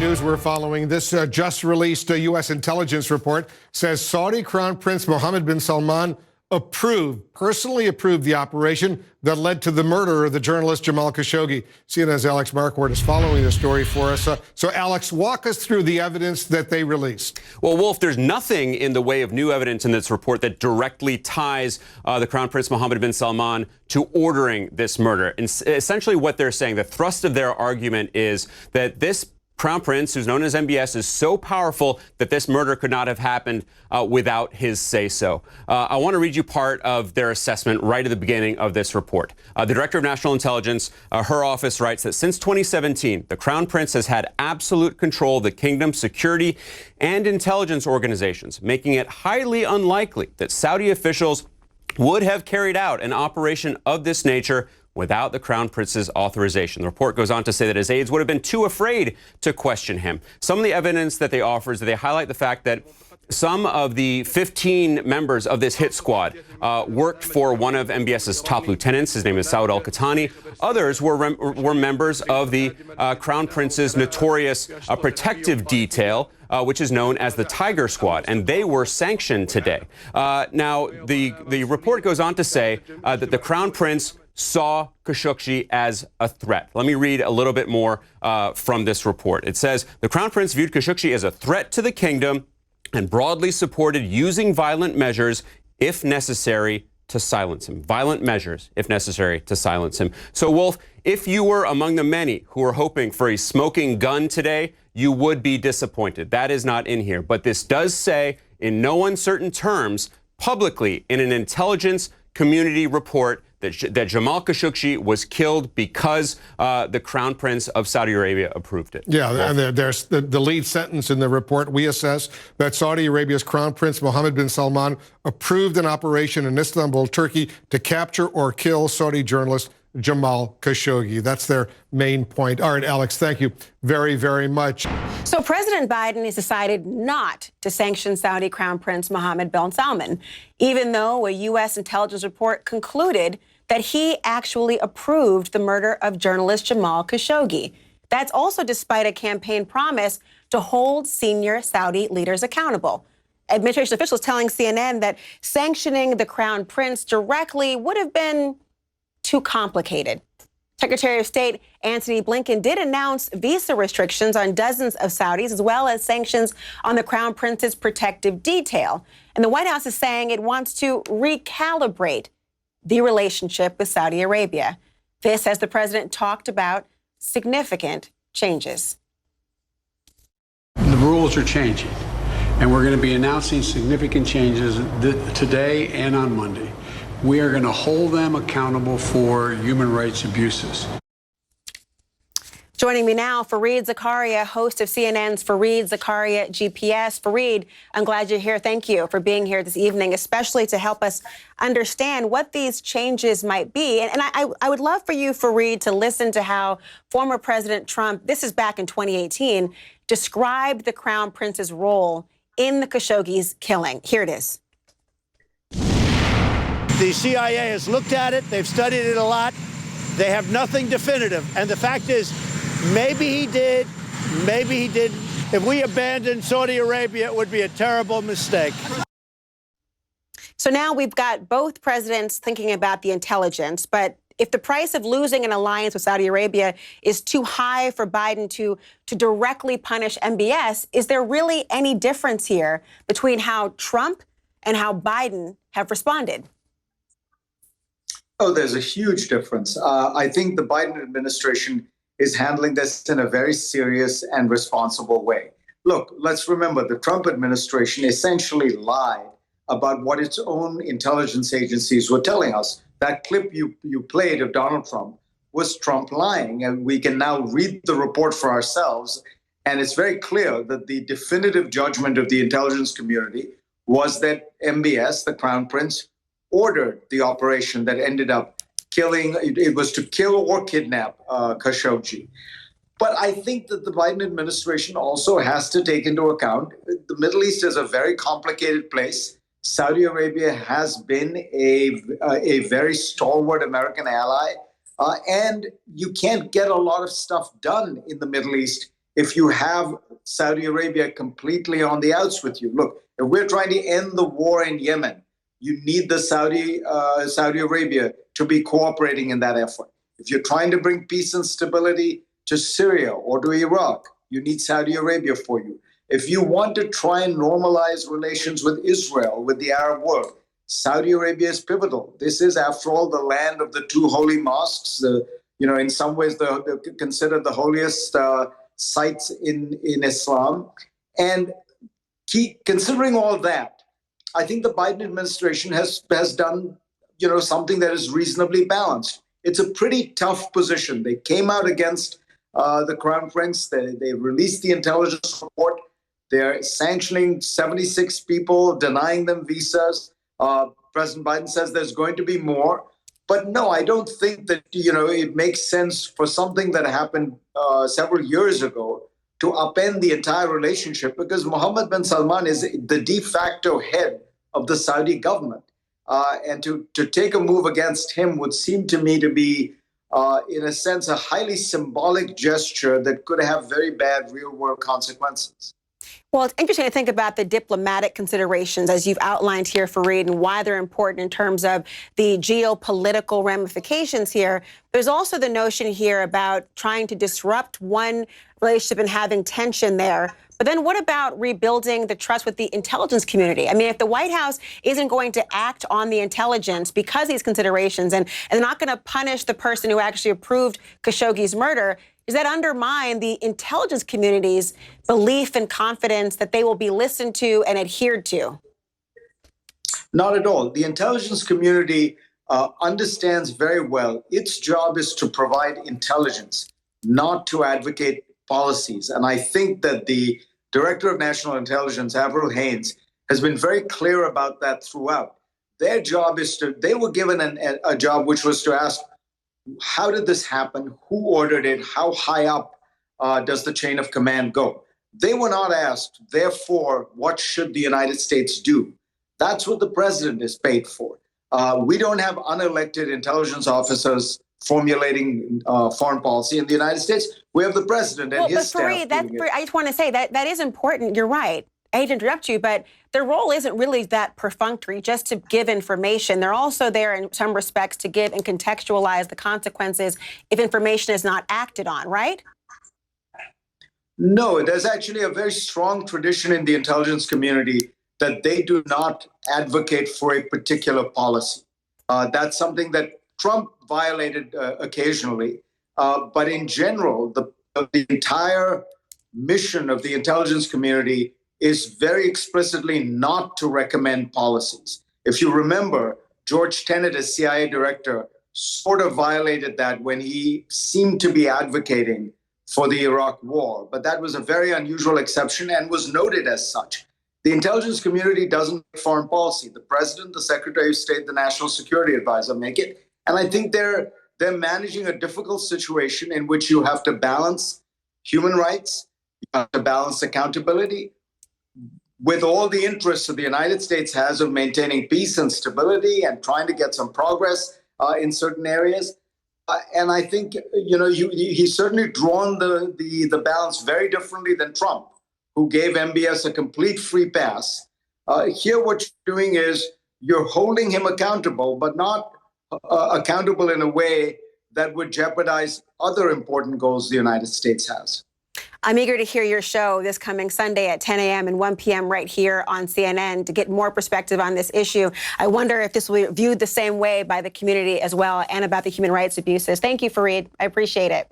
news we're following. This just released U.S. intelligence report says Saudi Crown Prince Mohammed bin Salman personally approved the operation that led to the murder of the journalist Jamal Khashoggi. CNN's Alex Marquardt is following the story for us. So, Alex, walk us through the evidence that they released. Well, Wolf, there's nothing in the way of new evidence in this report that directly ties the Crown Prince Mohammed bin Salman to ordering this murder. And essentially what they're saying, the thrust of their argument is that this Crown Prince, who's known as MBS, is so powerful that this murder could not have happened without his say-so. I want to read you part of their assessment right at the beginning of this report. The Director of National Intelligence, her office writes that since 2017, the Crown Prince has had absolute control of the kingdom's security and intelligence organizations, making it highly unlikely that Saudi officials would have carried out an operation of this nature without the Crown Prince's authorization. The report goes on to say that his aides would have been too afraid to question him. Some of the evidence that they offer is that they highlight the fact that some of the 15 members of this hit squad worked for one of MBS's top lieutenants. His name is Saud al-Qahtani. Others were members of the Crown Prince's notorious protective detail, which is known as the Tiger Squad, and they were sanctioned today. Now, the report goes on to say that the Crown Prince saw Khashoggi as a threat. Let me read a little bit more from this report. It says, the Crown Prince viewed Khashoggi as a threat to the kingdom and broadly supported using violent measures, if necessary, to silence him. Violent measures, if necessary, to silence him. So, Wolf, if you were among the many who were hoping for a smoking gun today, you would be disappointed. That is not in here. But this does say, in no uncertain terms, publicly in an intelligence community report, that Jamal Khashoggi was killed because the Crown Prince of Saudi Arabia approved it. Yeah, and there's the lead sentence in the report. We assess that Saudi Arabia's Crown Prince Mohammed bin Salman approved an operation in Istanbul, Turkey, to capture or kill Saudi journalist Jamal Khashoggi. That's their main point. All right, Alex, thank you very, very much. So President Biden has decided not to sanction Saudi Crown Prince Mohammed bin Salman, even though a U.S. intelligence report concluded that he actually approved the murder of journalist Jamal Khashoggi. That's also despite a campaign promise to hold senior Saudi leaders accountable. Administration officials telling CNN that sanctioning the Crown Prince directly would have been too complicated. Secretary of State Antony Blinken did announce visa restrictions on dozens of Saudis, as well as sanctions on the Crown Prince's protective detail. And the White House is saying it wants to recalibrate the relationship with Saudi Arabia. This, as the president talked about, significant changes. The rules are changing, and we're going to be announcing significant changes today and on Monday. We are going to hold them accountable for human rights abuses. Joining me now, Fareed Zakaria, host of CNN's Fareed Zakaria GPS. Fareed, I'm glad you're here. Thank you for being here this evening, especially to help us understand what these changes might be. And I would love for you, Fareed, to listen to how former President Trump, this is back in 2018, described the Crown Prince's role in the Khashoggi's killing. Here it is. The CIA has looked at it. They've studied it a lot. They have nothing definitive. And the fact is, maybe he did, maybe he didn't. If we abandoned Saudi Arabia, it would be a terrible mistake. So now we've got both presidents thinking about the intelligence, but if the price of losing an alliance with Saudi Arabia is too high for Biden to directly punish MBS, is there really any difference here between how Trump and how Biden have responded? Oh, there's a huge difference. I think the Biden administration is handling this in a very serious and responsible way. Look, let's remember the Trump administration essentially lied about what its own intelligence agencies were telling us. That clip you played of Donald Trump was Trump lying, and we can now read the report for ourselves. And it's very clear that the definitive judgment of the intelligence community was that MBS, the Crown Prince, ordered the operation that ended up killing. It was to kill or kidnap Khashoggi. But I think that the Biden administration also has to take into account the Middle East is a very complicated place. Saudi Arabia has been a very stalwart American ally, and you can't get a lot of stuff done in the Middle East if you have Saudi Arabia completely on the outs with you. Look, if we're trying to end the war in Yemen, you need the Saudi Arabia to be cooperating in that effort. If you're trying to bring peace and stability to Syria or to Iraq, you need Saudi Arabia for you. If you want to try and normalize relations with Israel, with the Arab world, Saudi Arabia is pivotal. This is, after all, the land of the two holy mosques. In some ways, they're considered the holiest sites in Islam. And considering all that, I think the Biden administration has done, something that is reasonably balanced. It's a pretty tough position. They came out against the Crown Prince. They released the intelligence report. They're sanctioning 76 people, denying them visas. President Biden says there's going to be more. But no, I don't think that, it makes sense for something that happened several years ago to upend the entire relationship, because Mohammed bin Salman is the de facto head of the Saudi government. And to take a move against him would seem to me to be, in a sense, a highly symbolic gesture that could have very bad real-world consequences. Well, it's interesting to think about the diplomatic considerations, as you've outlined here, Fareed, and why they're important in terms of the geopolitical ramifications here. There's also the notion here about trying to disrupt one relationship and having tension there. But then what about rebuilding the trust with the intelligence community? I mean, if the White House isn't going to act on the intelligence because of these considerations and they're not going to punish the person who actually approved Khashoggi's murder, does that undermine the intelligence community's belief and confidence that they will be listened to and adhered to? Not at all. The intelligence community understands very well its job is to provide intelligence, not to advocate policies. And I think that the Director of National Intelligence, Avril Haines, has been very clear about that throughout. Their job is they were given a job which was to ask, how did this happen? Who ordered it? How high up does the chain of command go? They were not asked, therefore, what should the United States do? That's what the president is paid for. We don't have unelected intelligence officers formulating foreign policy in the United States. We have the president and his staff. Fareed, I just want to say that is important. You're right. I hate to interrupt you, but their role isn't really that perfunctory, just to give information. They're also there in some respects to give and contextualize the consequences if information is not acted on, right? No, there's actually a very strong tradition in the intelligence community that they do not advocate for a particular policy. That's something that Trump violated occasionally. But in general, the entire mission of the intelligence community is very explicitly not to recommend policies. If you remember, George Tenet, as CIA director, sort of violated that when he seemed to be advocating for the Iraq war. But that was a very unusual exception and was noted as such. The intelligence community doesn't make foreign policy. The president, the secretary of state, the national security advisor make it. And I think they're managing a difficult situation in which you have to balance human rights, you have to balance accountability, with all the interests that the United States has of maintaining peace and stability and trying to get some progress in certain areas. And I think, he's certainly drawn the balance very differently than Trump, who gave MBS a complete free pass. Here, what you're doing is you're holding him accountable, but not accountable in a way that would jeopardize other important goals the United States has. I'm eager to hear your show this coming Sunday at 10 a.m. and 1 p.m. right here on CNN to get more perspective on this issue. I wonder if this will be viewed the same way by the community as well and about the human rights abuses. Thank you, Fareed. I appreciate it.